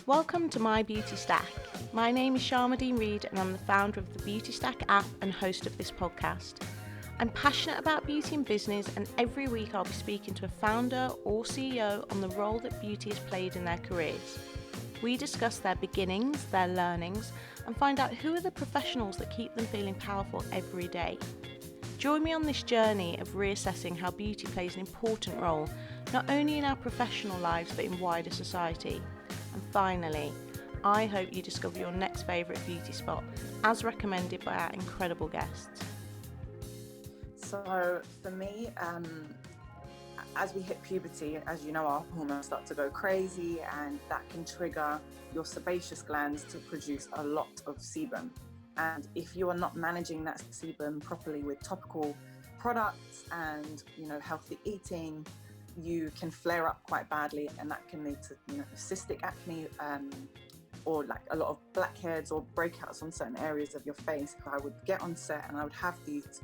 Welcome to my Beautystack. My name is Sharmadine Reid and I'm the founder of the Beautystack app and host of this podcast. I'm passionate about beauty and business, and every week I'll be speaking to a founder or CEO on the role that beauty has played in their careers. We discuss their beginnings, their learnings, and find out who are the professionals that keep them feeling powerful every day. Join me on this journey of reassessing how beauty plays an important role, not only in our professional lives but in wider society. And finally, I hope you discover your next favourite beauty spot, as recommended by our incredible guests. So for me, as we hit puberty, as you know, our hormones start to go crazy, and that can trigger your sebaceous glands to produce a lot of sebum. And if you are not managing that sebum properly with topical products and, healthy eating, you can flare up quite badly, and that can lead to, cystic acne, or like a lot of blackheads or breakouts on certain areas of your face. I would get on set and I would have these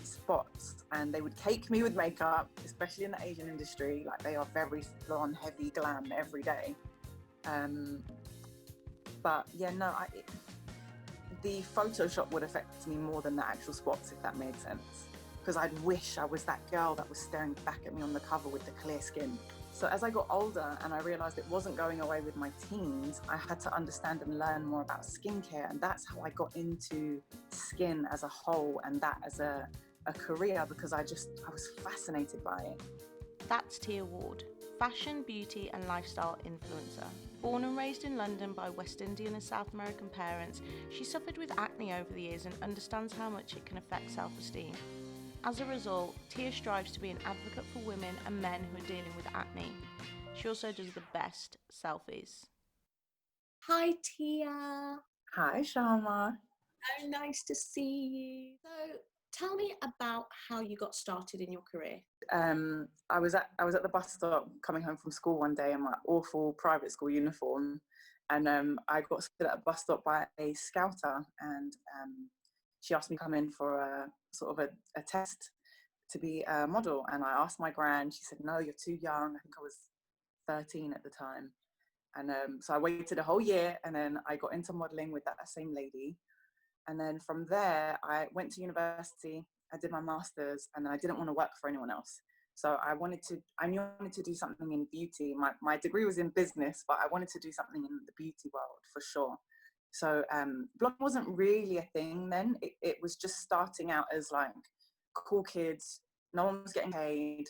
spots, and they would cake me with makeup, especially in the Asian industry. Like, they are very full on heavy glam every day. The Photoshop would affect me more than the actual spots, if that made sense. Because I'd wish I was that girl that was staring back at me on the cover with the clear skin. So as I got older and I realized it wasn't going away with my teens, I had to understand and learn more about skincare. And that's how I got into skin as a whole, and that as a career, because I was fascinated by it. That's Tia Ward, fashion, beauty and lifestyle influencer. Born and raised in London by West Indian and South American parents, she suffered with acne over the years and understands how much it can affect self-esteem. As a result, Tia strives to be an advocate for women and men who are dealing with acne. She also does the best selfies. Hi Tia. Hi Sharma. So nice to see you. So tell me about how you got started in your career. I was at the bus stop coming home from school one day in my awful private school uniform, and I got stood at a bus stop by a scouter, and she asked me to come in for a test to be a model. And I asked my gran. She said, no, you're too young. I think I was 13 at the time. And so I waited a whole year, and then I got into modeling with that same lady. And then from there, I went to university, I did my master's, and I didn't want to work for anyone else. So I knew I wanted to do something in beauty. My degree was in business, but I wanted to do something in the beauty world for sure. So blogging wasn't really a thing then. It was just starting out as like cool kids. No one was getting paid.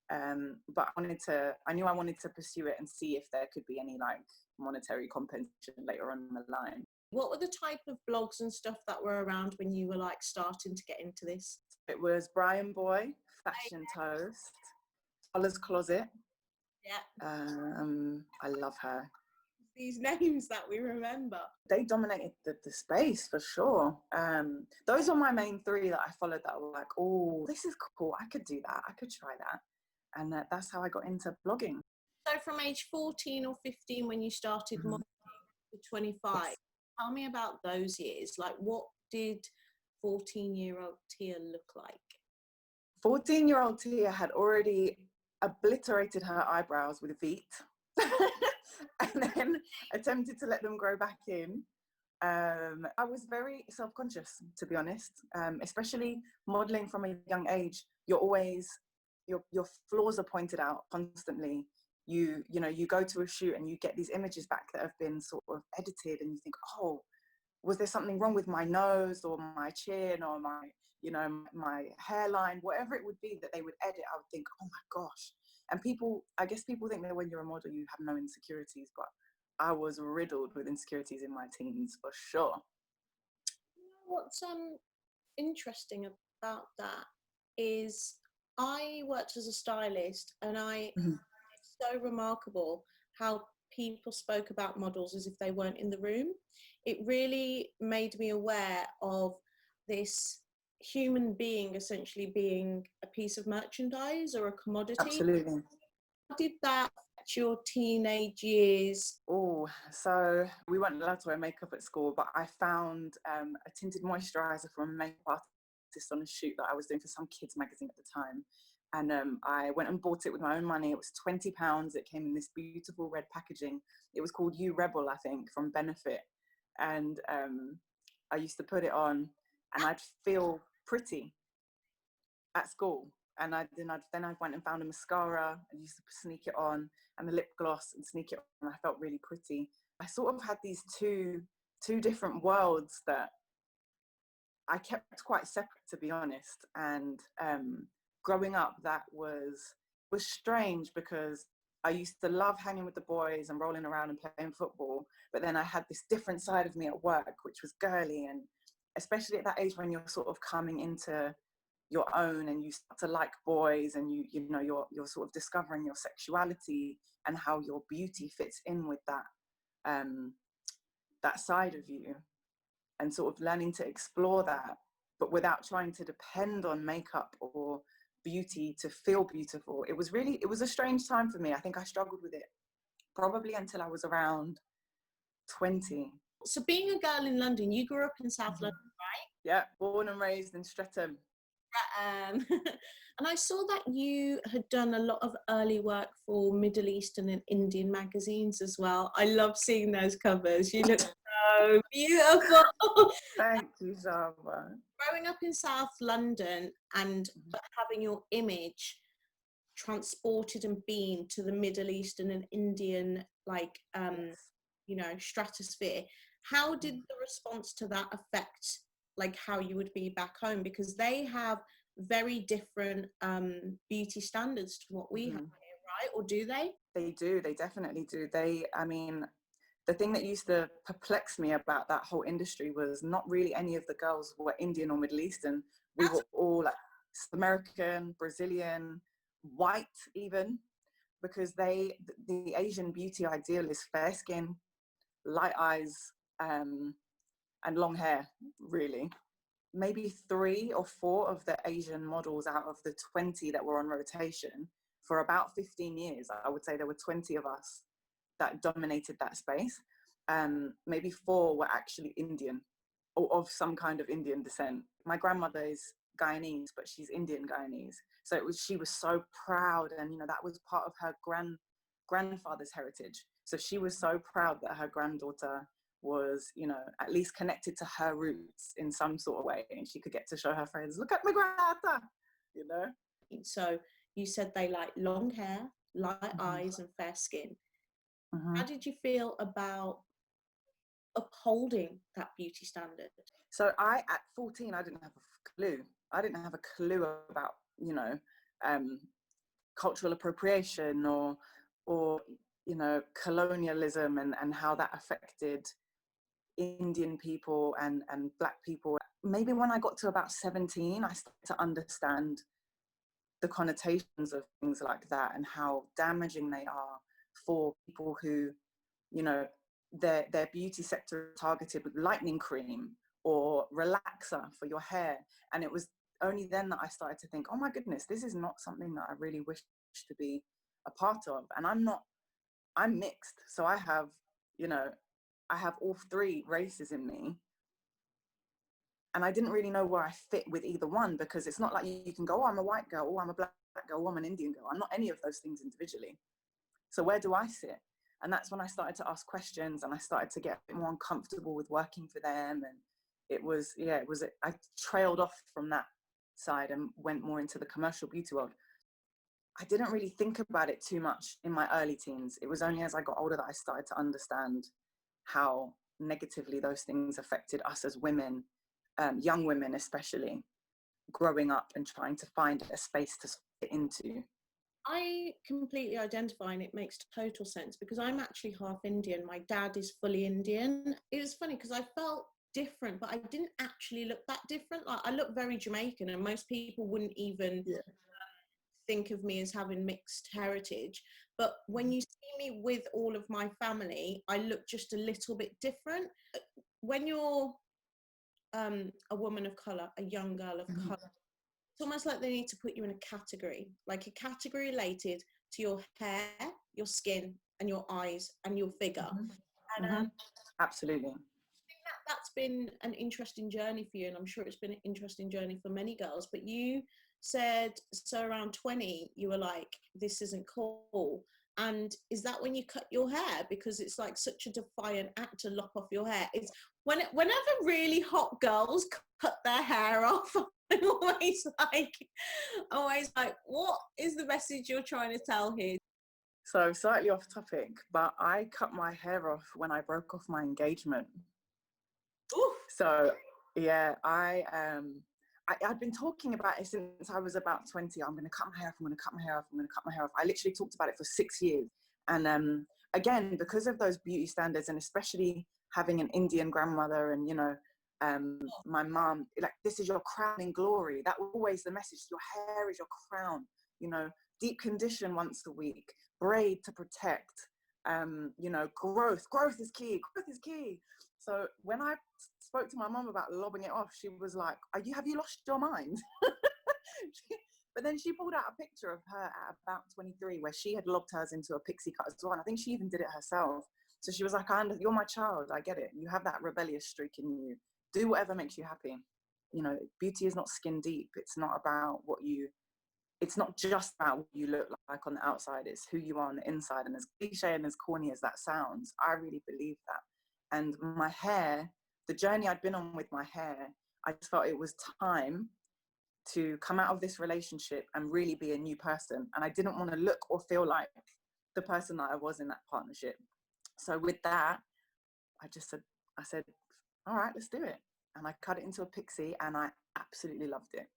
But I knew I wanted to pursue it and see if there could be any like monetary compensation later on in the line. What were the type of blogs and stuff that were around when you were like starting to get into this? It was Brian Boy, Fashion Toast, Ola's Closet. Yeah. I love her. These names that we remember. They dominated the space for sure. Those are my main three that I followed that were like, oh, this is cool. I could do that. I could try that. And that's how I got into blogging. So from age 14 or 15 when you started modeling to 25, yes. Tell me about those years. Like, what did 14-year-old Tia look like? 14-year-old Tia had already obliterated her eyebrows with a Veet and then attempted to let them grow back in. I was very self-conscious, to be honest, especially modeling from a young age. You're always, your flaws are pointed out constantly. You go to a shoot and you get these images back that have been sort of edited, and you think, oh, was there something wrong with my nose or my chin or my hairline, whatever it would be that they would edit. I would think, oh my gosh. And I guess people think that when you're a model, you have no insecurities, but I was riddled with insecurities in my teens for sure. What's interesting about that is I worked as a stylist, and it's so remarkable how people spoke about models as if they weren't in the room. It really made me aware of this human being essentially being a piece of merchandise or a commodity. Absolutely. How did that affect your teenage years? Oh, so we weren't allowed to wear makeup at school, but I found a tinted moisturiser from a makeup artist on a shoot that I was doing for some kids magazine at the time. And I went and bought it with my own money. It was £20. It came in this beautiful red packaging. It was called You Rebel, I think, from Benefit. And I used to put it on, and I'd feel pretty at school. And then I went and found a mascara. I used to sneak it on, and the lip gloss, and sneak it on. And I felt really pretty. I sort of had these two different worlds that I kept quite separate, to be honest. And growing up, that was strange, because I used to love hanging with the boys and rolling around and playing football. But then I had this different side of me at work, which was girly. And especially at that age when you're sort of coming into your own and you start to like boys, and you know you're sort of discovering your sexuality and how your beauty fits in with that side of you, and sort of learning to explore that, but without trying to depend on makeup or beauty to feel beautiful. It was a strange time for me. I think I struggled with it probably until I was around 20. So being a girl in London, you grew up in South London, right? Yeah, born and raised in Streatham. And I saw that you had done a lot of early work for Middle Eastern and Indian magazines as well. I love seeing those covers. You look so beautiful. Thank you so much. Growing up in South London and having your image transported and beamed to the Middle Eastern and Indian, like, you know, stratosphere, how did the response to that affect like how you would be back home? Because they have very different beauty standards to what we have here, right? Or do they? They do. They definitely do. I mean, the thing that used to perplex me about that whole industry was not really any of the girls were Indian or Middle Eastern. We were all like American, Brazilian, white even, because the Asian beauty ideal is fair skin, light eyes, and long hair, really. Maybe 3 or 4 of the Asian models out of the 20 that were on rotation for about 15 years, I would say there were 20 of us that dominated that space. Maybe 4 were actually Indian or of some kind of Indian descent. My grandmother is Guyanese, but she's Indian Guyanese. So she was so proud, and you know that was part of her grandfather's heritage. So she was so proud that her granddaughter was, you know, at least connected to her roots in some sort of way, and she could get to show her friends, look at my granddaughter, you know. So you said they like long hair, light eyes, and fair skin. How did you feel about upholding that beauty standard? So at 14, I didn't have a clue. I didn't have a clue about, you know, cultural appropriation or you know, colonialism and how that affected Indian people and Black people. Maybe when I got to about 17, I started to understand the connotations of things like that and how damaging they are for people who, you know, their beauty sector targeted with lightening cream or relaxer for your hair. And it was only then that I started to think, oh my goodness, this is not something that I really wish to be a part of. And I'm mixed. So I have, you know, I have all 3 races in me. And I didn't really know where I fit with either one, because it's not like you can go, oh, I'm a white girl, or I'm a Black girl, or I'm an Indian girl. I'm not any of those things individually. So where do I sit? And that's when I started to ask questions, and I started to get a bit more uncomfortable with working for them. And I trailed off from that side and went more into the commercial beauty world. I didn't really think about it too much in my early teens. It was only as I got older that I started to understand how negatively those things affected us as women, young women especially, growing up and trying to find a space to fit into. I completely identify, and it makes total sense because I'm actually half Indian. My dad is fully Indian. It was funny because I felt different, but I didn't actually look that different. Like, I look very Jamaican, and most people wouldn't even think of me as having mixed heritage. But when you see me with all of my family, I look just a little bit different. When you're a woman of colour, a young girl of colour, it's almost like they need to put you in a category related to your hair, your skin, and your eyes and your figure. And absolutely. I think that's been an interesting journey for you, and I'm sure it's been an interesting journey for many girls. But you said, so around 20, you were like, this isn't cool. And is that when you cut your hair? Because it's like such a defiant act to lop off your hair. It's whenever really hot girls cut their hair off, I'm always like, what is the message you're trying to tell here? So slightly off topic, but I cut my hair off when I broke off my engagement. Oof. So yeah, I'd been talking about it since I was about 20. I'm going to cut my hair off. I'm going to cut my hair off. I'm going to cut my hair off. I literally talked about it for 6 years. And again, because of those beauty standards, and especially having an Indian grandmother, and my mom, like, this is your crowning glory. That was always the message. Your hair is your crown. Deep condition once a week, braid to protect. Growth is key. Growth is key. So when I spoke to my mom about lobbing it off, she was like, have you lost your mind? But then she pulled out a picture of her at about 23 where she had lobbed hers into a pixie cut as well. And I think she even did it herself. So she was like, you're my child. I get it. You have that rebellious streak in you. Do whatever makes you happy. Beauty is not skin deep. It's not about it's not just about what you look like on the outside. It's who you are on the inside. And as cliche and as corny as that sounds, I really believe that. And my hair, the journey I'd been on with my hair, I just felt it was time to come out of this relationship and really be a new person. And I didn't want to look or feel like the person that I was in that partnership. So with that, I said, all right, let's do it. And I cut it into a pixie and I absolutely loved it.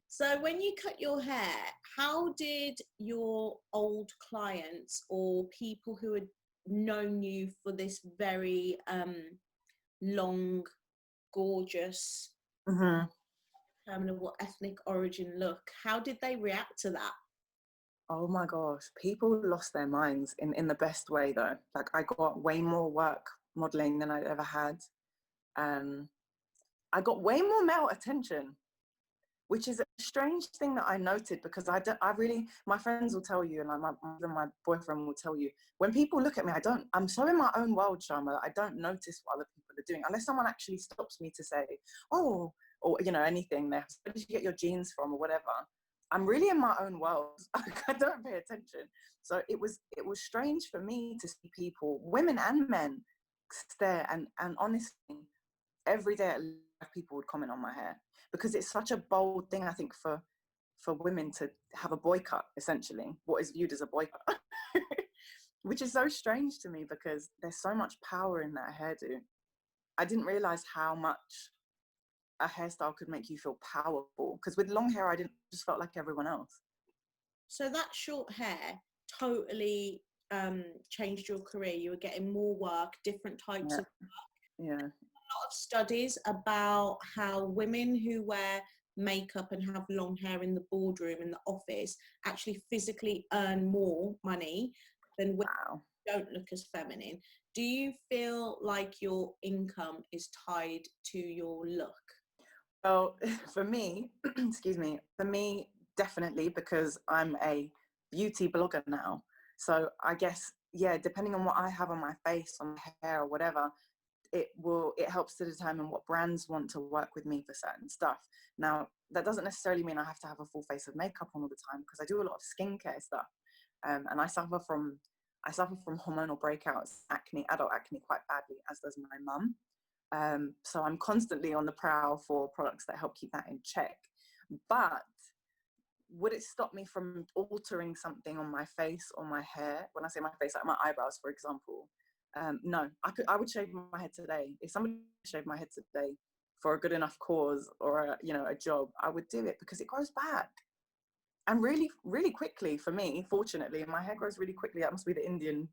So when you cut your hair, how did your old clients or people who had known you for this very long, gorgeous, what ethnic origin look, how did they react to that? Oh my gosh, people lost their minds in the best way though. Like, I got way more work modeling than I'd ever had. I got way more male attention, which is a strange thing that I noted, because my friends will tell you, and my boyfriend will tell you, when people look at me, I'm so in my own world, Sharma, I don't notice what other people are doing, unless someone actually stops me to say, oh, or, anything, where did you get your jeans from, or whatever. I'm really in my own world. I don't pay attention. So it was strange for me to see people, women and men, stare, and honestly, every day at least people would comment on my hair, because it's such a bold thing, I think, for women to have a boy cut, essentially, what is viewed as a boy cut, which is so strange to me, because there's so much power in that hairdo. I didn't realize how much a hairstyle could make you feel powerful, because with long hair, I just felt like everyone else. So that short hair totally changed your career. You were getting more work, different types of work. Yeah. A lot of studies about how women who wear makeup and have long hair in the boardroom, in the office, actually physically earn more money than women who don't look as feminine. Do you feel like your income is tied to your look? Well, for me, definitely, because I'm a beauty blogger now. So I guess, yeah, depending on what I have on my face, on my hair, or whatever, it helps to determine what brands want to work with me for certain stuff. Now, that doesn't necessarily mean I have to have a full face of makeup on all the time, because I do a lot of skincare stuff. And I suffer from hormonal breakouts, acne, adult acne, quite badly, as does my mum. So I'm constantly on the prowl for products that help keep that in check. But would it stop me from altering something on my face or my hair? When I say my face, like my eyebrows, for example. No, I would shave my head today. If somebody shaved my head today for a good enough cause, or a job, I would do it, because it grows back. And really, really quickly for me, fortunately, my hair grows really quickly. That must be the Indian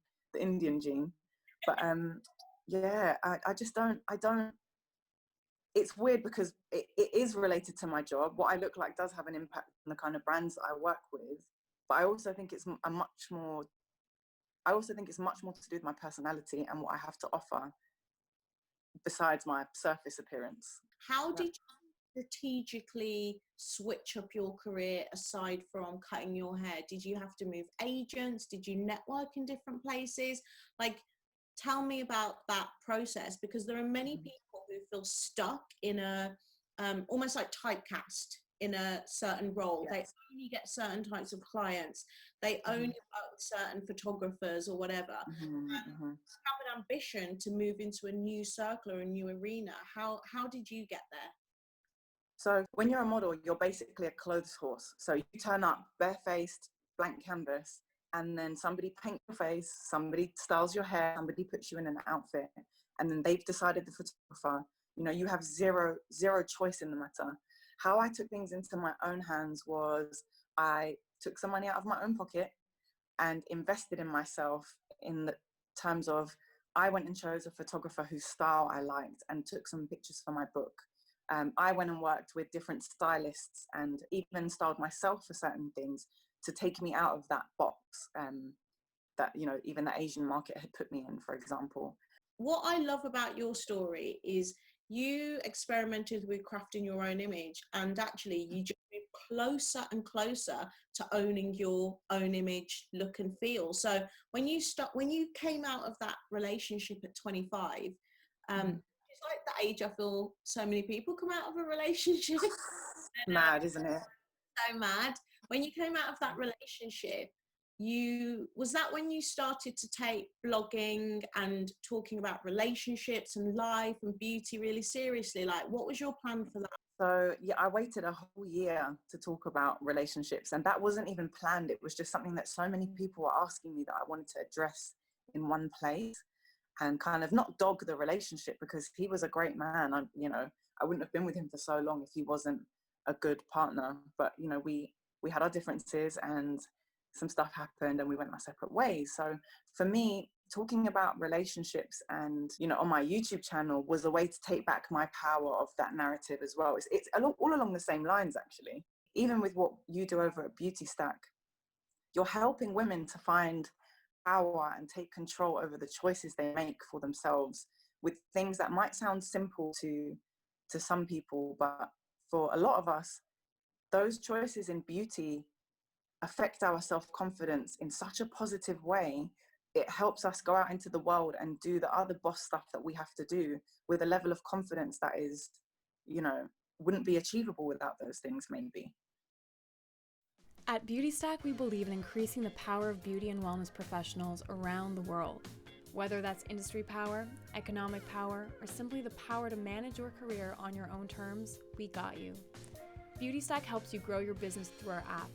gene. But yeah, I just don't, it's weird, because it is related to my job. What I look like does have an impact on the kind of brands that I work with. But I also think it's much more to do with my personality and what I have to offer, besides my surface appearance. How did you strategically switch up your career aside from cutting your hair? Did you have to move agents? Did you network in different places? Like, tell me about that process, because there are many people who feel stuck in a almost like typecast in a certain role. Yes. They only get certain types of clients. They only work with certain photographers or whatever. Have an ambition to move into a new circle or a new arena. How did you get there? So when you're a model, you're basically a clothes horse. So you turn up barefaced, blank canvas, and then somebody paints your face, somebody styles your hair, somebody puts you in an outfit, and then they've decided the photographer. You know, you have zero choice in the matter. How I took things into my own hands was I took some money out of my own pocket and invested in myself in the terms of I went and chose a photographer whose style I liked and took some pictures for my book. I went and worked with different stylists and even styled myself for certain things to take me out of that box that, you know, even the Asian market had put me in, for example. What I love about your story is you experimented with crafting your own image, and actually you just moved closer and closer to owning your own image, look and feel. So when you came out of that relationship at 25, it's like the age I feel so many people come out of a relationship. Mad, isn't it? So mad. When you came out of that relationship, was that when you started to take blogging and talking about relationships and life and beauty really seriously? Like, what was your plan for that? So yeah, I waited a whole year to talk about relationships, and that wasn't even planned. It was just something that so many people were asking me that I wanted to address in one place and kind of not dog the relationship, because he was a great man. I wouldn't have been with him for so long if he wasn't a good partner. But you know, we had our differences and some stuff happened and we went our separate ways. So for me, talking about relationships and, you know, on my YouTube channel was a way to take back my power of that narrative as well. It's all along the same lines, actually. Even with what you do over at Beautystack, you're helping women to find power and take control over the choices they make for themselves with things that might sound simple to some people, but for a lot of us, those choices in beauty affect our self-confidence in such a positive way. It helps us go out into the world and do the other boss stuff that we have to do with a level of confidence that is, you know, wouldn't be achievable without those things, maybe. At Beautystack, we believe in increasing the power of beauty and wellness professionals around the world. Whether that's industry power, economic power, or simply the power to manage your career on your own terms, we got you. Beautystack helps you grow your business through our app.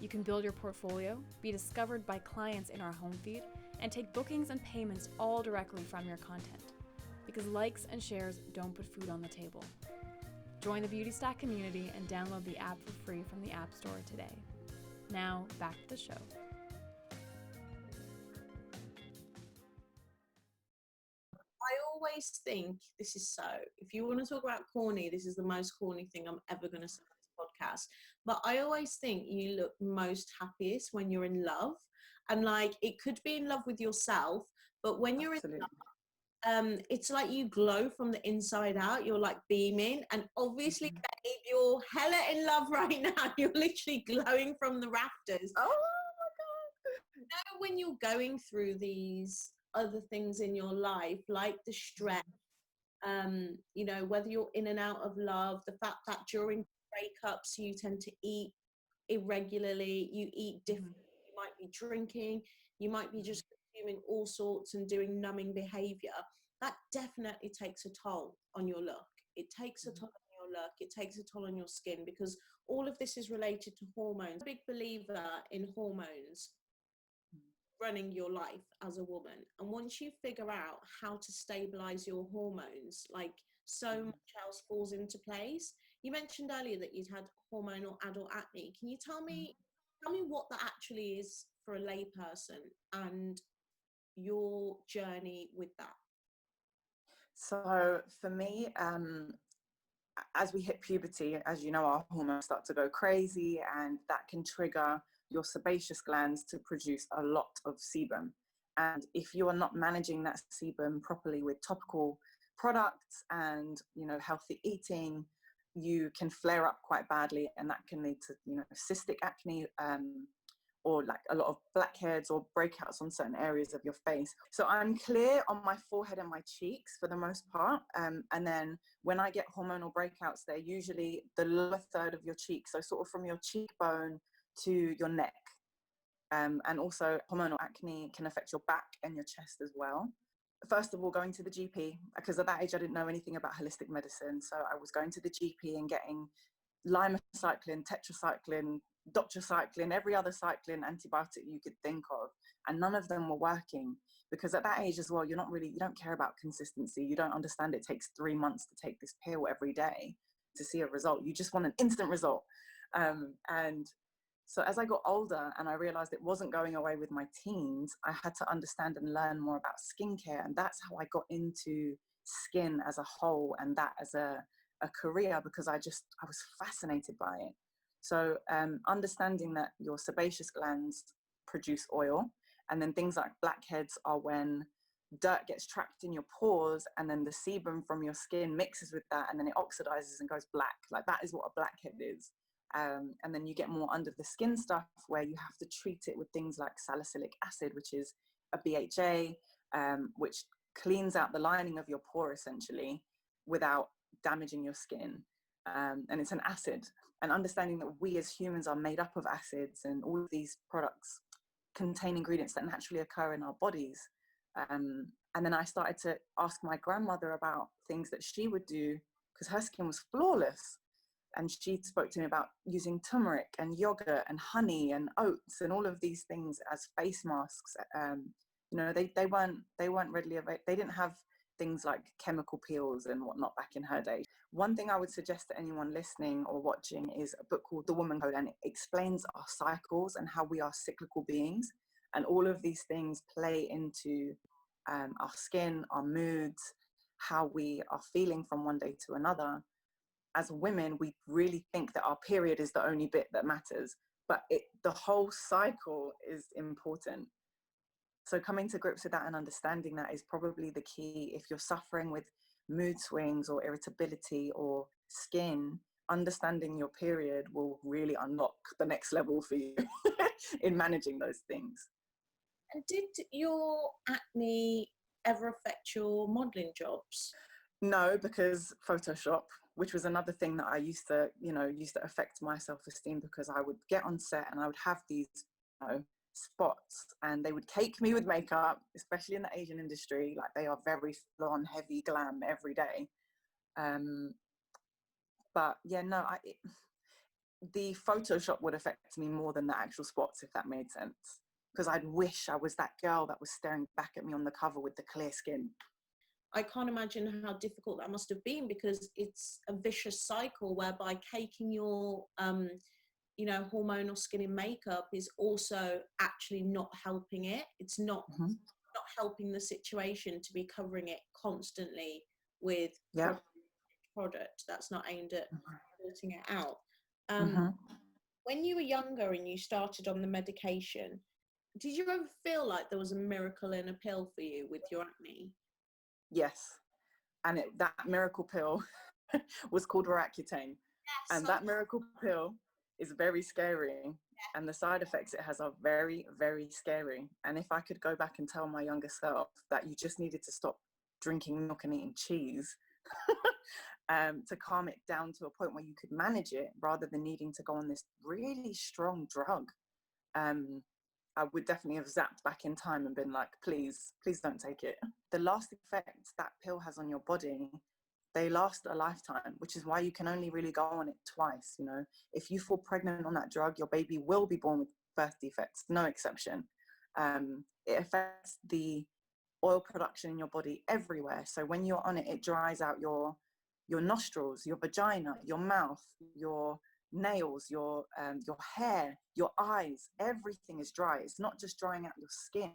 You can build your portfolio, be discovered by clients in our home feed, and take bookings and payments all directly from your content. Because likes and shares don't put food on the table. Join the Beautystack community and download the app for free from the App Store today. Now, back to the show. I always think this is if you want to talk about corny, this is the most corny thing I'm ever going to say on this podcast. But I always think you look most happiest when you're in love. And like, it could be in love with yourself, but when you're Absolutely. in love, it's like you glow from the inside out. You're like beaming. And obviously, babe, you're hella in love right now. You're literally glowing from the rafters. Oh my God. You know, when you're going through these other things in your life, like the stress, you know, whether you're in and out of love, the fact that during breakups you tend to eat irregularly, you eat differently, you might be drinking, you might be just consuming all sorts and doing numbing behavior, that definitely takes a toll on your look. It takes a toll on your look, it takes a toll on your skin, because all of this is related to hormones. I'm a big believer in hormones running your life as a woman, and once you figure out how to stabilize your hormones, like, so much else falls into place. You mentioned earlier that you'd had hormonal adult acne. Can you tell me what that actually is for a layperson and your journey with that? So for me, as we hit puberty, as you know, our hormones start to go crazy, and that can trigger your sebaceous glands to produce a lot of sebum. And if you are not managing that sebum properly with topical products and, you know, healthy eating, you can flare up quite badly, and that can lead to, you know, cystic acne, or like a lot of blackheads or breakouts on certain areas of your face. So I'm clear on my forehead and my cheeks for the most part. And then when I get hormonal breakouts, they're usually the lower third of your cheek. So sort of from your cheekbone to your neck. And also hormonal acne can affect your back and your chest as well. First of all, going to the GP, because at that age I didn't know anything about holistic medicine. So I was going to the GP and getting limacycline, tetracycline, doxycycline, every other cycline antibiotic you could think of, and none of them were working. Because at that age as well, you don't care about consistency. You don't understand it takes 3 months to take this pill every day to see a result. You just want an instant result. And so as I got older and I realized it wasn't going away with my teens, I had to understand and learn more about skincare. And that's how I got into skin as a whole and that as a career, because I was fascinated by it. So understanding that your sebaceous glands produce oil, and then things like blackheads are when dirt gets trapped in your pores and then the sebum from your skin mixes with that and then it oxidizes and goes black. Like that is what a blackhead is. And then you get more under the skin stuff where you have to treat it with things like salicylic acid, which is a BHA, which cleans out the lining of your pore essentially without damaging your skin. And it's an acid. And understanding that we as humans are made up of acids, and all of these products contain ingredients that naturally occur in our bodies. And then I started to ask my grandmother about things that she would do, because her skin was flawless. And she spoke to me about using turmeric and yogurt and honey and oats and all of these things as face masks. They weren't readily available. They didn't have things like chemical peels and whatnot back in her day. One thing I would suggest to anyone listening or watching is a book called The Woman Code, and it explains our cycles and how we are cyclical beings. And all of these things play into our skin, our moods, how we are feeling from one day to another. As women, we really think that our period is the only bit that matters, but the whole cycle is important. So coming to grips with that and understanding that is probably the key. If you're suffering with mood swings or irritability or skin, understanding your period will really unlock the next level for you in managing those things. And did your acne ever affect your modelling jobs? No, because Photoshop, which was another thing that I used to affect my self-esteem, because I would get on set and I would have these, spots, and they would cake me with makeup, especially in the Asian industry. Like, they are very full-on heavy glam every day. But yeah, no, the Photoshop would affect me more than the actual spots, if that made sense. Because I'd wish I was that girl that was staring back at me on the cover with the clear skin. I can't imagine how difficult that must have been, because it's a vicious cycle whereby caking your hormonal skin in makeup is also actually not helping it. It's not helping the situation to be covering it constantly with product that's not aimed at sorting it out. When you were younger and you started on the medication, did you ever feel like there was a miracle in a pill for you with your acne? Yes, and that miracle pill was called Accutane. Yes, and that miracle pill is very scary, and the side effects it has are very, very scary. And if I could go back and tell my younger self that you just needed to stop drinking milk and eating cheese to calm it down to a point where you could manage it, rather than needing to go on this really strong drug, I would definitely have zapped back in time and been like, please don't take it. The lasting effects that pill has on your body, they last a lifetime, which is why you can only really go on it twice. If you fall pregnant on that drug, your baby will be born with birth defects, no exception. It affects the oil production in your body everywhere. So when you're on it, it dries out your nostrils, your vagina, your mouth, your nails, your hair, your eyes. Everything is dry. It's not just drying out your skin,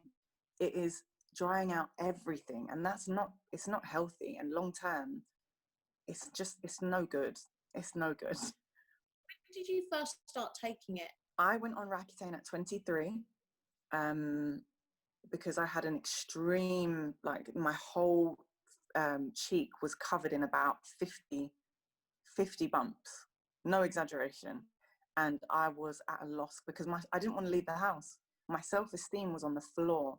it is drying out everything, and it's not healthy, and long term it's no good. It's no good. When did you first start taking it? I went on Accutane at 23 because I had an extreme, like, my whole cheek was covered in about 50 bumps, no exaggeration. and I was at a loss because I didn't want to leave the house. My self-esteem was on the floor.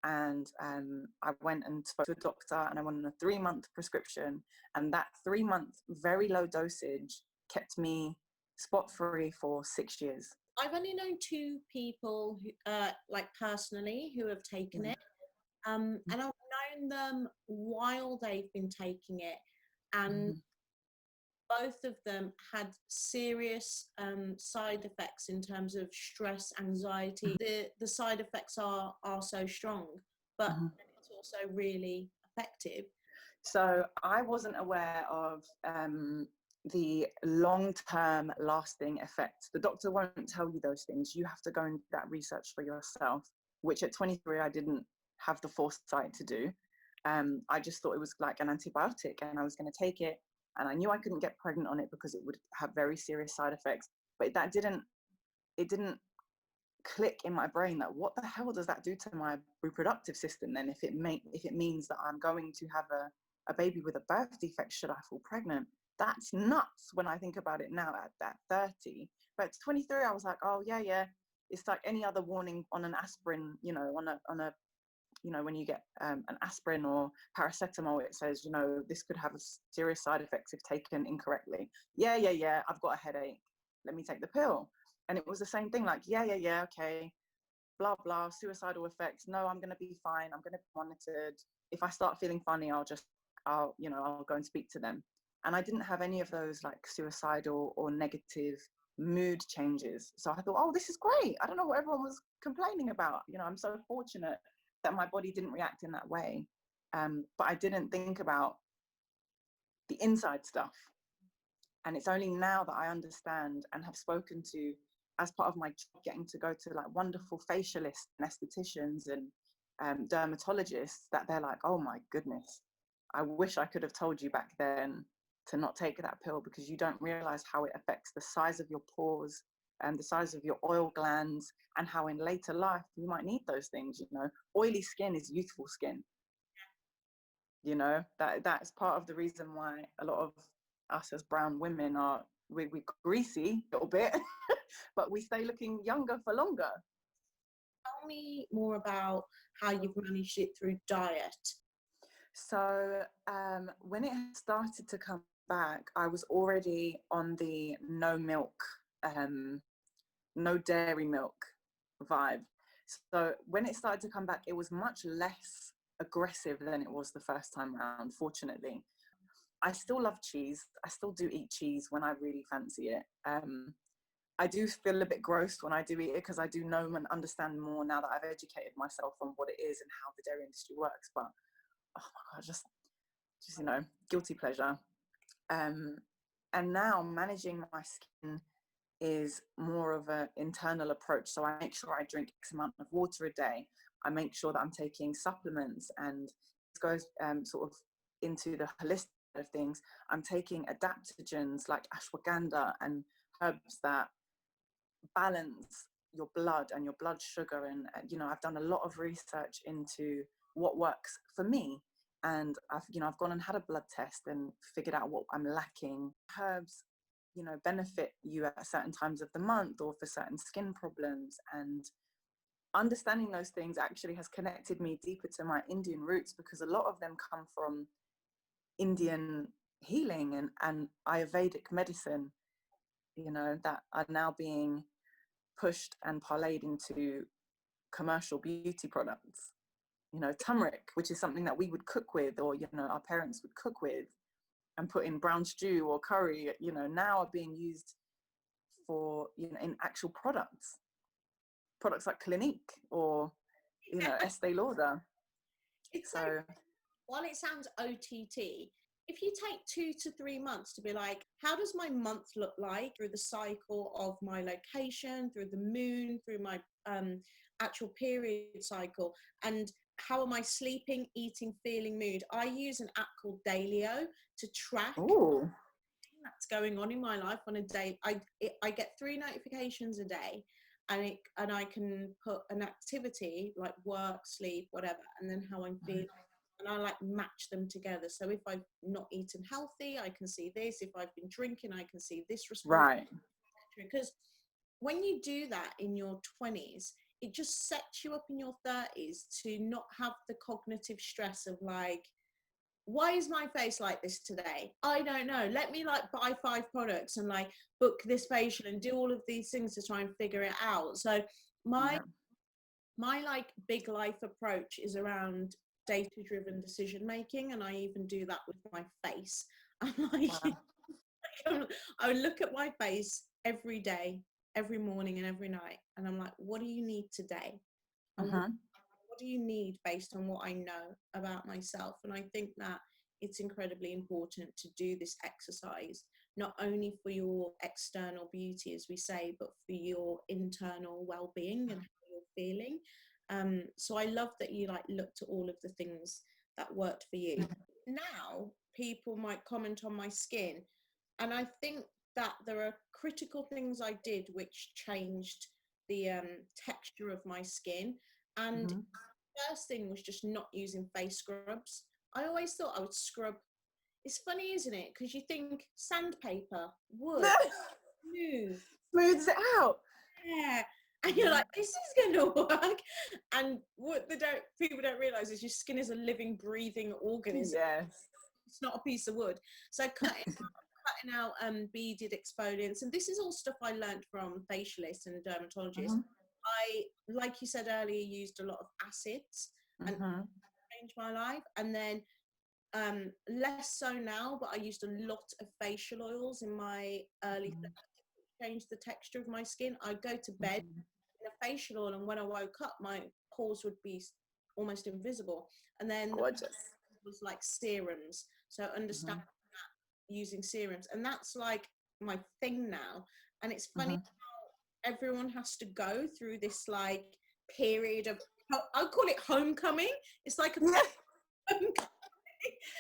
And I went and spoke to a doctor, and I went on a 3-month prescription, and that 3-month very low dosage kept me spot free for 6 years. I've only known 2 people who, like personally, who have taken it, and I've known them while they've been taking it, and both of them had serious side effects in terms of stress, anxiety. The side effects are so strong, but it's also really effective. So I wasn't aware of the long-term lasting effects. The doctor won't tell you those things. You have to go and do that research for yourself, which at 23 I didn't have the foresight to do. I just thought it was like an antibiotic, and I was going to take it, and I knew I couldn't get pregnant on it because it would have very serious side effects. But it didn't click in my brain that what the hell does that do to my reproductive system then, if it means that I'm going to have a baby with a birth defect should I fall pregnant. That's nuts when I think about it now at that 30. But at 23 I was like, oh yeah, it's like any other warning on an aspirin, on a when you get an aspirin or paracetamol, it says, this could have a serious side effects if taken incorrectly. Yeah, I've got a headache, let me take the pill. And it was the same thing, like, yeah, okay, blah, blah, suicidal effects. No, I'm going to be fine. I'm going to be monitored. If I start feeling funny, I'll go and speak to them. And I didn't have any of those like suicidal or negative mood changes. So I thought, oh, this is great. I don't know what everyone was complaining about. I'm so fortunate that my body didn't react in that way. But I didn't think about the inside stuff. And it's only now that I understand and have spoken to, as part of my job, getting to go to like wonderful facialists and estheticians and dermatologists, that they're like, oh my goodness, I wish I could have told you back then to not take that pill, because you don't realize how it affects the size of your pores and the size of your oil glands, and how in later life you might need those things. Oily skin is youthful skin. That's part of the reason why a lot of us as brown women we're greasy a little bit, but we stay looking younger for longer. Tell me more about how you've managed it through diet. So when it started to come back, I was already on the no milk, no dairy milk vibe. So when it started to come back, it was much less aggressive than it was the first time around, fortunately. I still love cheese. I still do eat cheese when I really fancy it. I do feel a bit gross when I do eat it, because I do know and understand more now that I've educated myself on what it is and how the dairy industry works. But oh my God, just guilty pleasure. And now managing my skin is more of an internal approach. So I make sure I drink X amount of water a day. I make sure that I'm taking supplements, and this goes sort of into the holistic side of things. I'm taking adaptogens like ashwagandha and herbs that balance your blood and your blood sugar. And I've done a lot of research into what works for me. And I've gone and had a blood test and figured out what I'm lacking. Herbs benefit you at certain times of the month or for certain skin problems, and understanding those things actually has connected me deeper to my Indian roots, because a lot of them come from Indian healing and Ayurvedic medicine, that are now being pushed and parlayed into commercial beauty products. Turmeric, which is something that we would cook with, or our parents would cook with and put in brown stew or curry, now are being used for, in actual products like Clinique or, Estee Lauder. So while it sounds OTT, if you take 2 to 3 months to be like, how does my month look like through the cycle of my location, through the moon, through my actual period cycle, and how am I sleeping, eating, feeling, mood? I use an app called Dailyo to track that's going on in my life on a day. I get 3 notifications a day, and I can put an activity like work, sleep, whatever, and then how I'm feeling, and I like match them together. So if I've not eaten healthy, I can see this. If I've been drinking, I can see this response. Right. Because when you do that in your 20s, it just sets you up in your 30s to not have the cognitive stress of like, why is my face like this today? I don't know. Let me like buy 5 products and like book this facial and do all of these things to try and figure it out. So my like big life approach is around data driven decision making, and I even do that with my face. I'm like, I would look at my face every day, every morning and every night, and I'm like, what do you need today? And what do you need based on what I know about myself? And I think that it's incredibly important to do this exercise, not only for your external beauty, as we say, but for your internal well-being and how you're feeling. So I love that you like looked at all of the things that worked for you. Now people might comment on my skin, and I think that there are critical things I did which changed the texture of my skin. And first thing was just not using face scrubs. I always thought I would scrub. It's funny, isn't it? Because you think sandpaper, wood, smooth, smooths it out. Yeah. And you're like, this is going to work. And what people don't realize is your skin is a living, breathing organism. Yes. It's not a piece of wood. So cutting out beaded exfoliants, and this is all stuff I learned from facialists and dermatologists. I, like you said earlier, used a lot of acids and changed my life. And then less so now, but I used a lot of facial oils in my early 30s, changed the texture of my skin. I'd go to bed in a facial oil, and when I woke up, my pores would be almost invisible. And then gorgeous was like serums. So understand that using serums, and that's like my thing now. And it's funny how everyone has to go through this like period of, I call it homecoming. It's like a homecoming.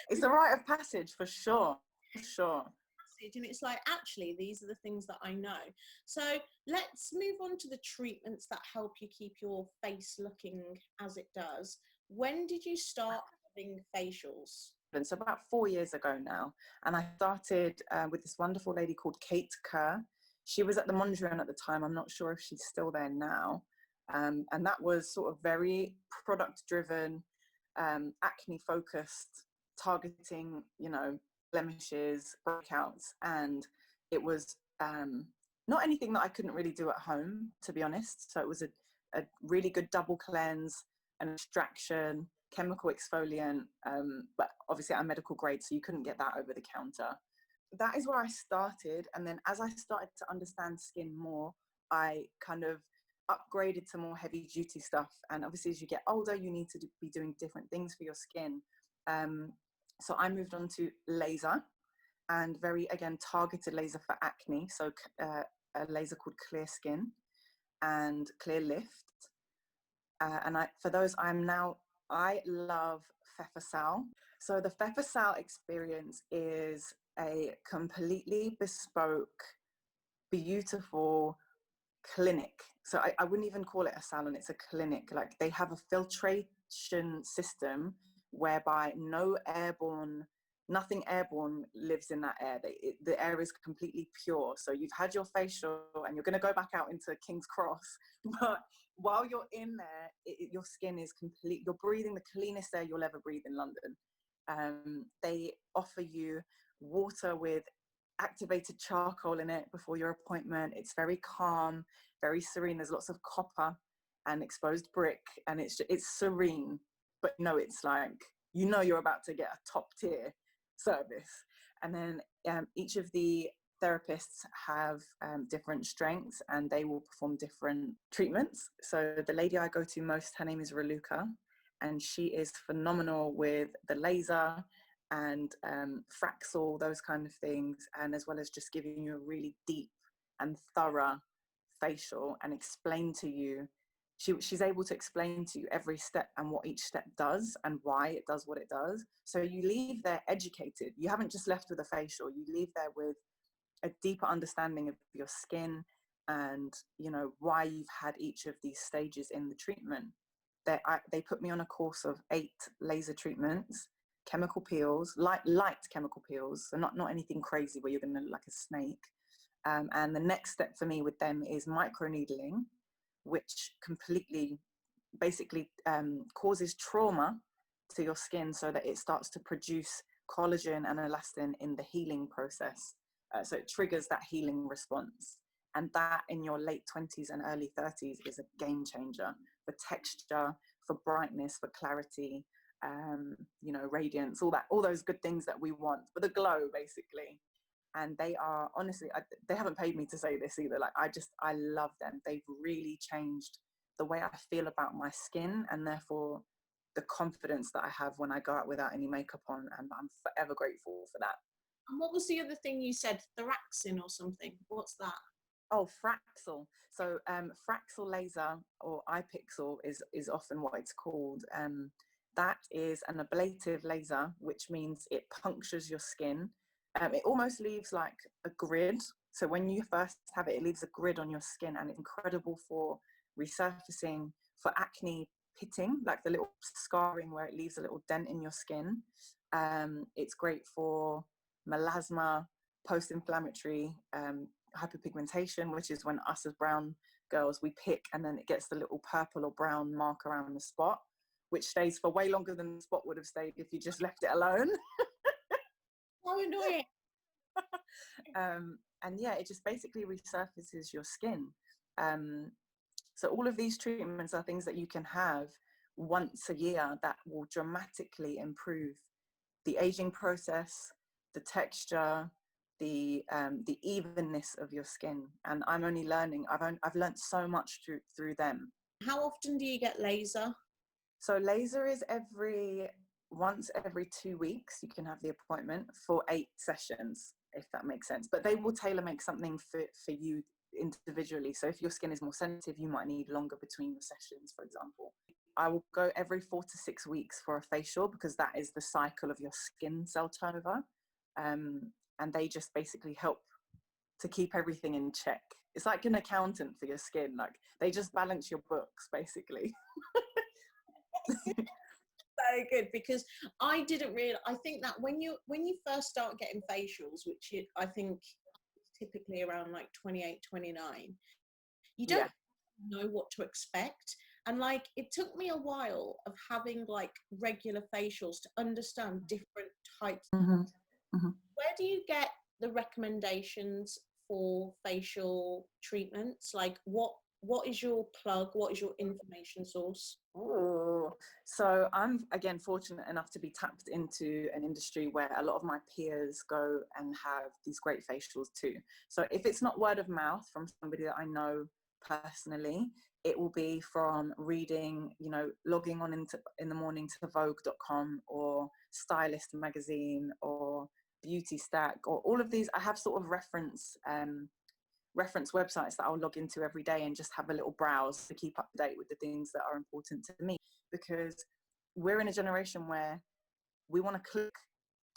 It's a rite of passage for sure. And it's like, actually, these are the things that I know. So let's move on to the treatments that help you keep your face looking as it does. When did you start having facials? So about 4 years ago now, and I started with this wonderful lady called Kate Kerr. She was at the Mondrian at the time. I'm not sure if she's still there now. And that was sort of very product driven, acne focused, targeting, blemishes, breakouts. And it was not anything that I couldn't really do at home, to be honest. So it was a really good double cleanse, an extraction, chemical exfoliant, but obviously at a medical grade, so you couldn't get that over the counter. That is where I started. And then as I started to understand skin more, I kind of upgraded to more heavy duty stuff. And obviously as you get older, you need to be doing different things for your skin. So I moved on to laser, and very, again, targeted laser for acne. So a laser called Clear Skin and Clear Lift. And for those, I love Fefasal. So the Fefasal experience is a completely bespoke, beautiful clinic. So I wouldn't even call it a salon, it's a clinic. Like, they have a filtration system whereby nothing airborne lives in that air. The air is completely pure. So you've had your facial and you're going to go back out into King's Cross, but while you're in there, your skin is you're breathing the cleanest air you'll ever breathe in London. They offer you water with activated charcoal in it before your appointment. It's very calm, very serene. There's lots of copper and exposed brick, and it's serene, but it's like, you're about to get a top tier service. And then each of the therapists have different strengths, and they will perform different treatments. So the lady I go to most, her name is Raluca, and she is phenomenal with the laser and Fraxel, those kind of things, and as well as just giving you a really deep and thorough facial and explain to you. She's able to explain to you every step and what each step does and why it does what it does. So you leave there educated. You haven't just left with a facial. You leave there with a deeper understanding of your skin and, why you've had each of these stages in the treatment. They put me on a course of 8 laser treatments, chemical peels, light chemical peels, so not anything crazy where you're going to look like a snake. And the next step for me with them is microneedling, which completely basically causes trauma to your skin so that it starts to produce collagen and elastin in the healing process. So it triggers that healing response. And that in your late 20s and early 30s is a game changer for texture, for brightness, for clarity, radiance, all those good things that we want, for the glow, basically. And they are, honestly, they haven't paid me to say this either. Like, I love them. They've really changed the way I feel about my skin, and therefore the confidence that I have when I go out without any makeup on. And I'm forever grateful for that. And what was the other thing you said? Thraxin or something? What's that? Oh, Fraxel. So Fraxel laser, or iPixel is often what it's called. That is an ablative laser, which means it punctures your skin. It almost leaves like a grid. So when you first have it, it leaves a grid on your skin, and it's incredible for resurfacing, for acne pitting, like the little scarring where it leaves a little dent in your skin. It's great for melasma, post-inflammatory hyperpigmentation, which is when us as brown girls, we pick and then it gets the little purple or brown mark around the spot, which stays for way longer than the spot would have stayed if you just left it alone. So annoying. And yeah, it just basically resurfaces your skin. So all of these treatments are things that you can have once a year that will dramatically improve the aging process, the texture, the evenness of your skin. And I'm only learning. I've learned so much through them. How often do you get laser? So laser is once every 2 weeks. You can have the appointment for 8 sessions, if that makes sense. But they will tailor make something for you individually. So if your skin is more sensitive, you might need longer between your sessions, for example. I will go every 4 to 6 weeks for a facial, because that is the cycle of your skin cell turnover. And they just basically help to keep everything in check. It's like an accountant for your skin. Like, they just balance your books, basically. So good, because I didn't realize. I think that when you first start getting facials, which I think typically around like 28, 29, you don't know what to expect. And like, it took me a while of having like regular facials to understand different types. Where do you get the recommendations for facial treatments? Like, what is your plug? What is your information source? Oh, so I'm again fortunate enough to be tapped into an industry where a lot of my peers go and have these great facials too. So if it's not word of mouth from somebody that I know personally, it will be from reading, logging on in the morning to Vogue.com or Stylist magazine or Beautystack, or all of these. I have sort of reference websites that I'll log into every day and just have a little browse to keep up to date with the things that are important to me, because we're in a generation where we want to click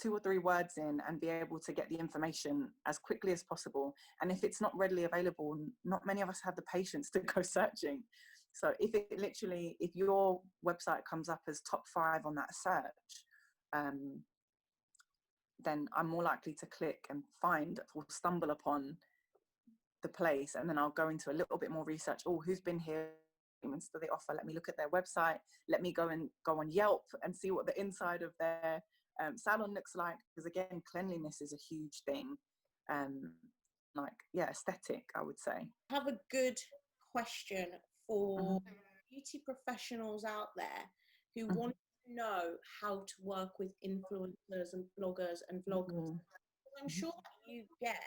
2 or 3 words in and be able to get the information as quickly as possible. And if it's not readily available, not many of us have the patience to go searching. So if your website comes up as top 5 on that search, then I'm more likely to click and find or stumble upon the place, and then I'll go into a little bit more research. Oh, who's been here? Treatments do they offer? Let me look at their website. Let me go on Yelp and see what the inside of their salon looks like, because again, cleanliness is a huge thing. Aesthetic, I would say. I have a good question for beauty professionals out there who want to know how to work with influencers and bloggers and vloggers. I'm sure that you get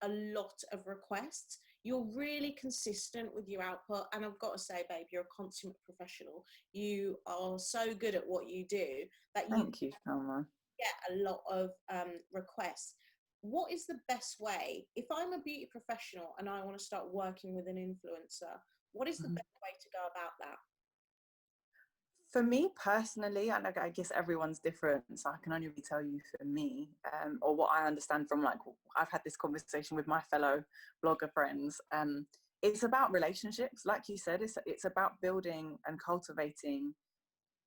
a lot of requests. You're really consistent with your output, and I've got to say, babe, you're a consummate professional. You are so good at what you do that Thank you, Shalma. Get a lot of requests. What is the best way, if I'm a beauty professional and I want to start working with an influencer, what is the best way to go about that? For me personally, and I guess everyone's different, so I can only really tell you for me, or what I understand from, like, I've had this conversation with my fellow blogger friends. It's about relationships, like you said. It's about building and cultivating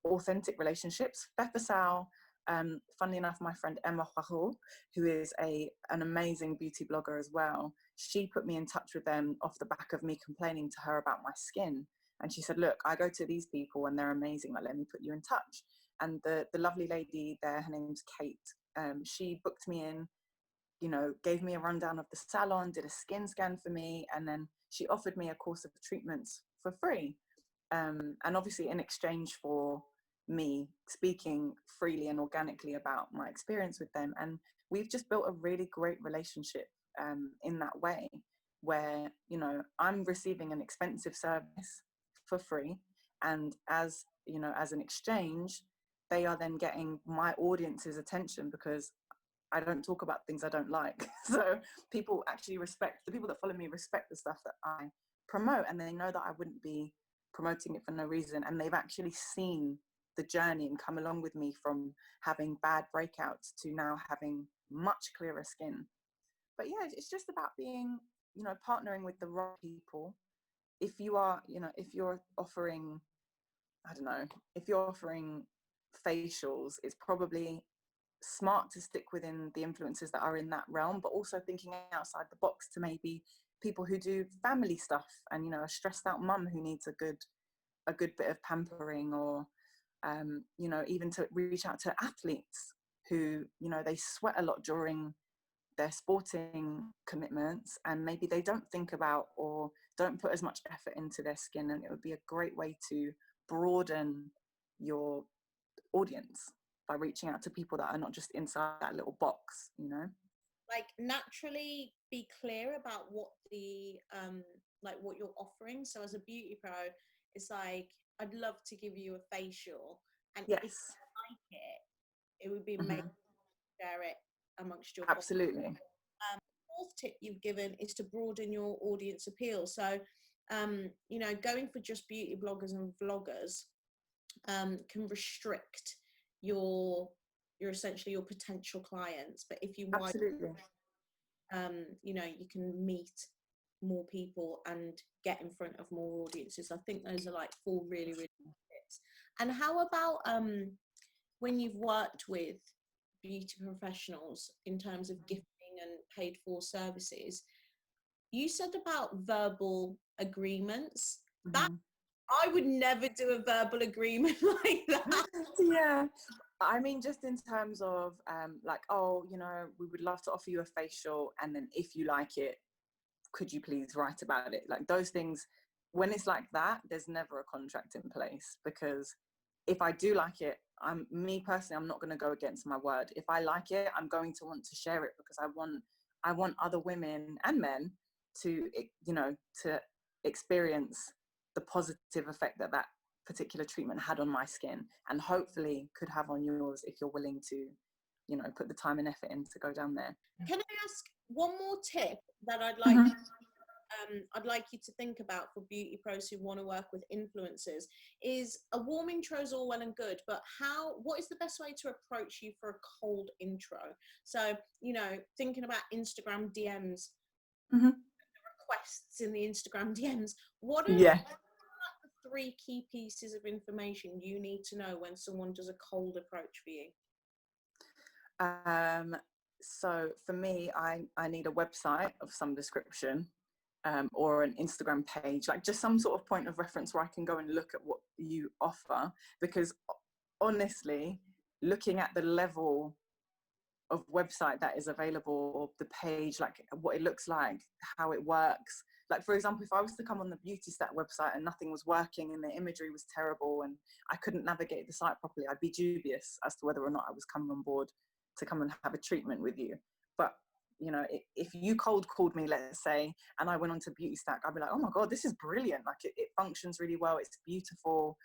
authentic relationships. Fepasal Funnily enough, my friend Emma Huarro, who is an amazing beauty blogger as well, she put me in touch with them off the back of me complaining to her about my skin. And she said, look, I go to these people and they're amazing, like, let me put you in touch. And the lovely lady there, her name's Kate, she booked me in, you know, gave me a rundown of the salon, did a skin scan for me, and then she offered me a course of treatments for free. And obviously in exchange for me speaking freely and organically about my experience with them. And we've just built a really great relationship in that way, where, you know, I'm receiving an expensive service for free, and as you know, as an exchange, they are then getting my audience's attention, because I don't talk about things I don't like. So people actually respect, the people that follow me respect the stuff that I promote, and they know that I wouldn't be promoting it for no reason. And they've actually seen the journey and come along with me from having bad breakouts to now having much clearer skin. But yeah, it's just about being, you know, partnering with the right people. If you are, you know, if you're offering, I don't know, if you're offering facials, it's probably smart to stick within the influencers that are in that realm, but also thinking outside the box to maybe people who do family stuff, and, you know, a stressed out mum who needs a good bit of pampering, or you know, even to reach out to athletes who, you know, they sweat a lot during their sporting commitments, and maybe they don't think about or don't put as much effort into their skin, and it would be a great way to broaden your audience by reaching out to people that are not just inside that little box, you know. Like, naturally be clear about what the like what you're offering. So as a beauty pro, it's like, I'd love to give you a facial, and if you Yes. like it would be amazing Mm-hmm. to share it amongst your Absolutely. fourth tip you've given is to broaden your audience appeal. So you know, going for just beauty bloggers and vloggers can restrict your essentially your potential clients. But if you widen, Absolutely. you know, you can meet more people and get in front of more audiences. I think those are like four really, really good tips. And how about when you've worked with beauty professionals in terms of gifting and paid for services, you said about verbal agreements. That Mm-hmm. I would never do a verbal agreement like that. Yeah, I mean, just in terms of like, oh, you know, we would love to offer you a facial, and then if you like it, could you please write about it? Like those things, when it's like that, there's never a contract in place, because if I do like it, me personally, I'm not going to go against my word. If I like it, I'm going to want to share it, because I want other women and men to, you know, to experience the positive effect that that particular treatment had on my skin, and hopefully could have on yours, if you're willing to, you know, put the time and effort in to go down there. Can I ask one more tip that Mm-hmm. I'd like you to think about for beauty pros who want to work with influencers? Is a warm intro is all well and good, but what is the best way to approach you for a cold intro? So, you know, thinking about Instagram DMs, Mm-hmm. requests in the Instagram DMs, what are Yeah. the 3 key pieces of information you need to know when someone does a cold approach for you? So for me, I need a website of some description, or an Instagram page, like just some sort of point of reference where I can go and look at what you offer. Because honestly, looking at the level of website that is available, or the page, like what it looks like, how it works. Like, for example, if I was to come on the Beautystack website and nothing was working and the imagery was terrible and I couldn't navigate the site properly, I'd be dubious as to whether or not I was coming on board to come and have a treatment with you. But, you know, if you cold called me, let's say, and I went onto Beautystack, I'd be like, oh my God, this is brilliant. Like it functions really well. It's beautiful.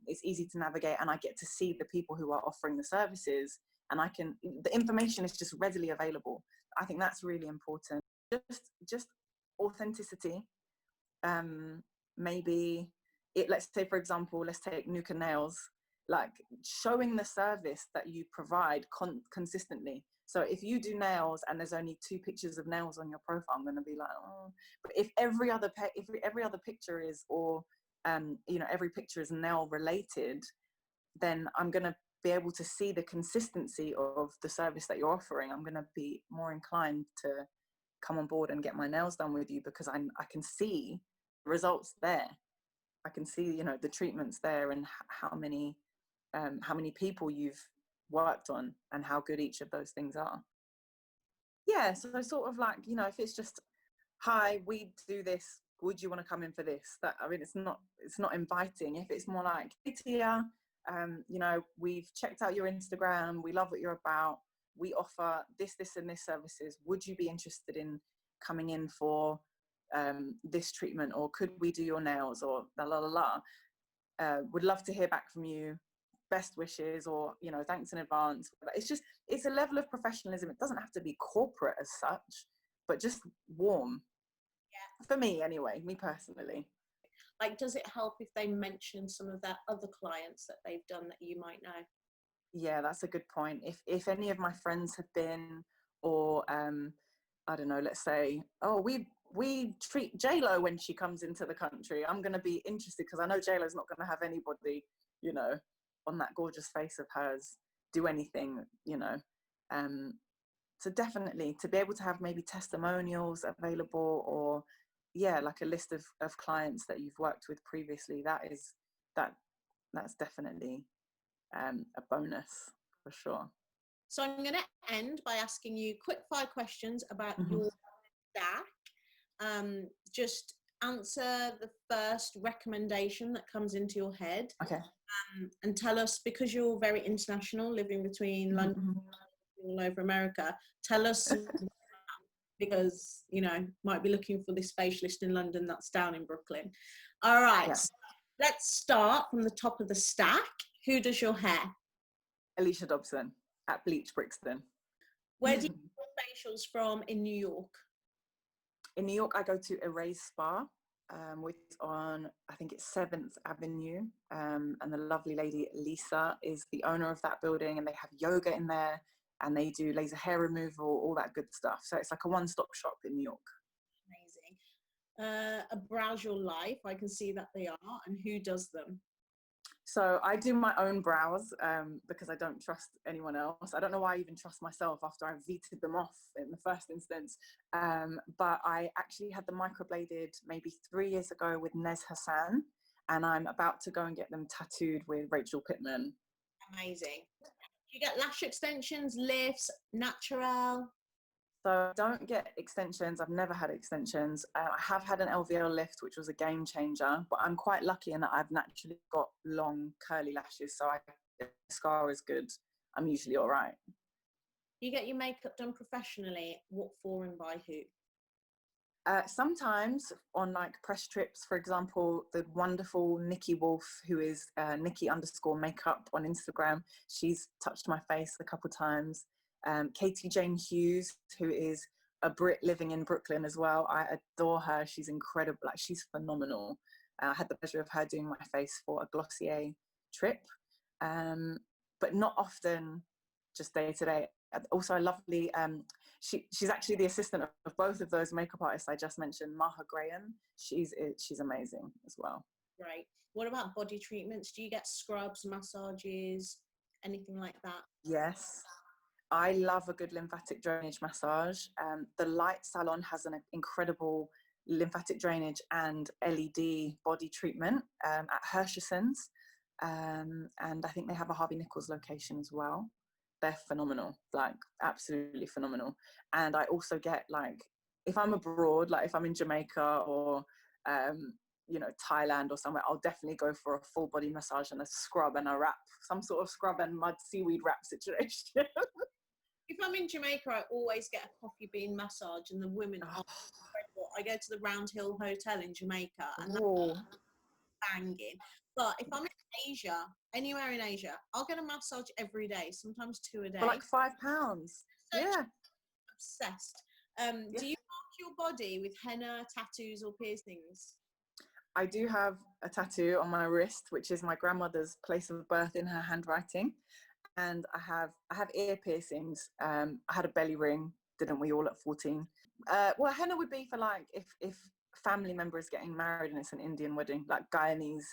It's easy to navigate, and I get to see the people who are offering the services, and the information is just readily available. I think that's really important. Just authenticity. Maybe let's say, for example, let's take Nuka Nails, like showing the service that you provide consistently. So if you do nails and there's only 2 pictures of nails on your profile, I'm going to be like, oh. But if every other picture is, or you know, every picture is nail related, then I'm going to be able to see the consistency of the service that you're offering, I'm going to be more inclined to come on board and get my nails done with you, because I can see results there. I can see, you know, the treatments there, and how many people you've worked on and how good each of those things are. Yeah, so sort of like, you know, if it's just, hi, we do this, would you want to come in for this? That, I mean, it's not inviting. If it's more like, hey Tia, you know, we've checked out your Instagram, we love what you're about, we offer this and this services, would you be interested in coming in for this treatment, or could we do your nails, or la la la la. Would love to hear back from you, best wishes, or, you know, thanks in advance. It's a level of professionalism. It doesn't have to be corporate as such, but just warm. Yeah, for me anyway, me personally. Like, does it help if they mention some of their other clients that they've done that you might know? Yeah, that's a good point. If any of my friends have been, or I don't know, let's say, oh, we treat J-Lo when she comes into the country, I'm going to be interested, because I know J-Lo's not going to have anybody, you know, on that gorgeous face of hers do anything, you know. So definitely to be able to have maybe testimonials available, or yeah, like a list of clients that you've worked with previously, that's definitely a bonus for sure. So I'm going to end by asking you quick fire questions about your stack. Just answer the first recommendation that comes into your head. Okay. And tell us, because you're very international, living between London and all over America, tell us because, you know, might be looking for this facialist in London that's down in Brooklyn. All right, Yeah. So let's start from the top of the stack. Who does your hair? Alicia Dobson at Bleach Brixton. Where do you get facials from in New York? In New York, I go to Erase Spa, which is on, I think it's 7th Avenue. And the lovely lady, Lisa, is the owner of that building, and they have yoga in there, and they do laser hair removal, all that good stuff. So it's like a one-stop shop in New York. Amazing. A Browse Your Life, I can see that they are, and who does them? So I do my own brows because I don't trust anyone else. I don't know why I even trust myself after I vetoed them off in the first instance. But I actually had them microbladed maybe 3 years ago with Nez Hassan, and I'm about to go and get them tattooed with Rachel Pittman. Amazing. Do you get lash extensions, lifts, natural? So I don't get extensions. I've never had extensions. I have had an LVL lift, which was a game changer, but I'm quite lucky in that I've naturally got long curly lashes. So if the scar is good, I'm usually all right. You get your makeup done professionally. What for and by who? Sometimes on like press trips, for example, the wonderful Nikki Wolf, who is Nikki_makeup on Instagram. She's touched my face a couple times. Katie Jane Hughes, who is a Brit living in Brooklyn as well. I adore her. She's incredible. Like, she's phenomenal. I had the pleasure of her doing my face for a Glossier trip, but not often, just day to day. Also a lovely, she's actually the assistant of both of those makeup artists I just mentioned, Maha Graham. She's amazing as well. Right. What about body treatments? Do you get scrubs, massages, anything like that? Yes. I love a good lymphatic drainage massage. The Light Salon has an incredible lymphatic drainage and LED body treatment at Hersheson's. And I think they have a Harvey Nichols location as well. They're phenomenal, like absolutely phenomenal. And I also get, like, if I'm abroad, like if I'm in Jamaica or, you know, Thailand or somewhere, I'll definitely go for a full body massage and a scrub and a wrap, some sort of scrub and mud seaweed wrap situation. If I'm in Jamaica, I always get a coffee bean massage, and the women are incredible. I go to the Round Hill Hotel in Jamaica, and that's banging. But if I'm in Asia, anywhere in Asia, I'll get a massage every day, sometimes 2 a day. For like £5. So Yeah. Obsessed. Do you mark your body with henna, tattoos, or piercings? I do have a tattoo on my wrist, which is my grandmother's place of birth in her handwriting. And I have ear piercings. I had a belly ring, didn't we all, at 14? Well, henna would be for like if family member is getting married and it's an Indian wedding, like Guyanese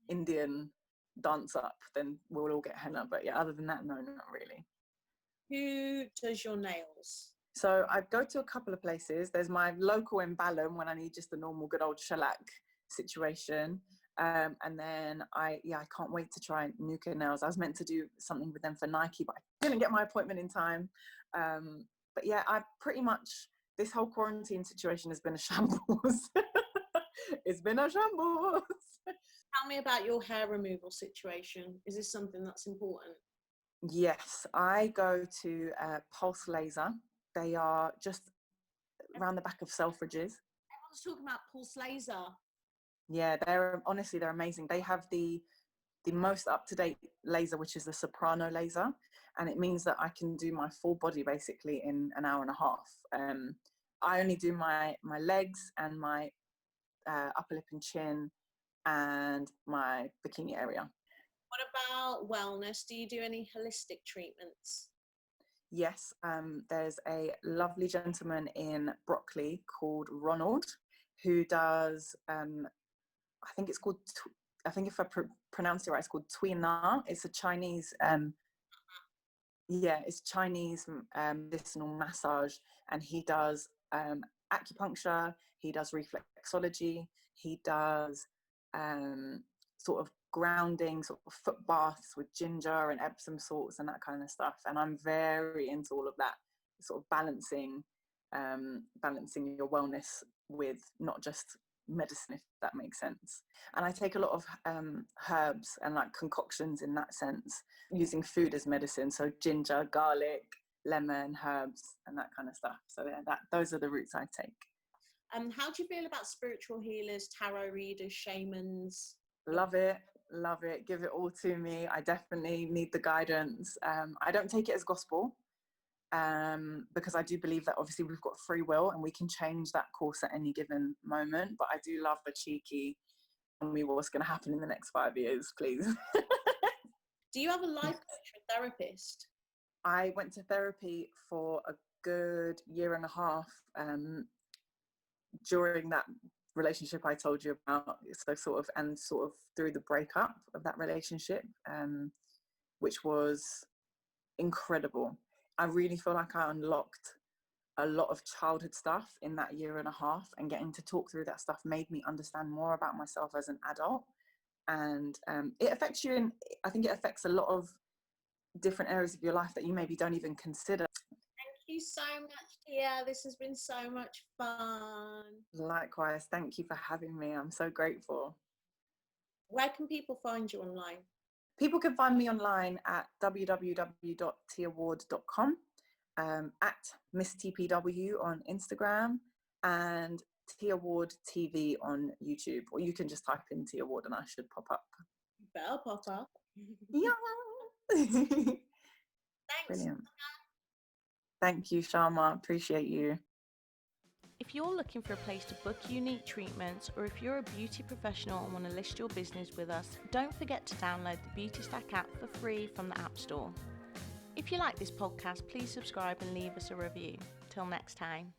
Indian dance up, then we'll all get henna. But yeah, other than that, no, not really. Who does your nails? So I go to a couple of places. There's my local in Balham when I need just a normal good old shellac situation. And then I can't wait to try Nuka Nails. I was meant to do something with them for Nike, but I didn't get my appointment in time. But yeah, I pretty much, this whole quarantine situation has been a shambles. It's been a shambles. Tell me about your hair removal situation. Is this something that's important? Yes, I go to Pulse Laser. They are just around the back of Selfridges. Everyone's talking about Pulse Laser. Yeah, they're amazing. They have the most up-to-date laser, which is the soprano laser, and it means that I can do my full body basically in an hour and a half. I only do my legs and my upper lip and chin and my bikini area. What about wellness? Do you do any holistic treatments? Yes, there's a lovely gentleman in Brockley called Ronald who does, I think it's called, I think if I pronounce it right, it's called Tuina. It's a Chinese, it's Chinese medicinal massage, and he does acupuncture, he does reflexology, he does sort of grounding, sort of foot baths with ginger and Epsom salts and that kind of stuff. And I'm very into all of that, sort of balancing your wellness with not just medicine, if that makes sense. And I take a lot of herbs and like concoctions in that sense, using food as medicine. So ginger, garlic, lemon, herbs, and that kind of stuff. So yeah, those are the routes I take. How do you feel about spiritual healers, tarot readers, shamans? Love it. Give it all to me. I definitely need the guidance. I don't take it as gospel, because I do believe that obviously we've got free will and we can change that course at any given moment. But I do love a cheeky, tell me what's going to happen in the next 5 years, please. Do you have a life coach or therapist? I went to therapy for a good year and a half during that relationship I told you about. So sort of through the breakup of that relationship, which was incredible. I really feel like I unlocked a lot of childhood stuff in that year and a half, and getting to talk through that stuff made me understand more about myself as an adult. And it affects you, and I think it affects a lot of different areas of your life that you maybe don't even consider. Thank you so much, Tia. This has been so much fun. Likewise, thank you for having me. I'm so grateful. Where can people find you online? People can find me online at www.tiaward.com, at Miss TPW on Instagram, and Tia Ward TV on YouTube. Or you can just type in Tia Ward and I should pop up. You better pop up. Yeah. Thanks. Brilliant. Thank you, Sharma. Appreciate you. If you're looking for a place to book unique treatments, or if you're a beauty professional and want to list your business with us, don't forget to download the Beautystack app for free from the App Store. If you like this podcast, please subscribe and leave us a review. Till next time.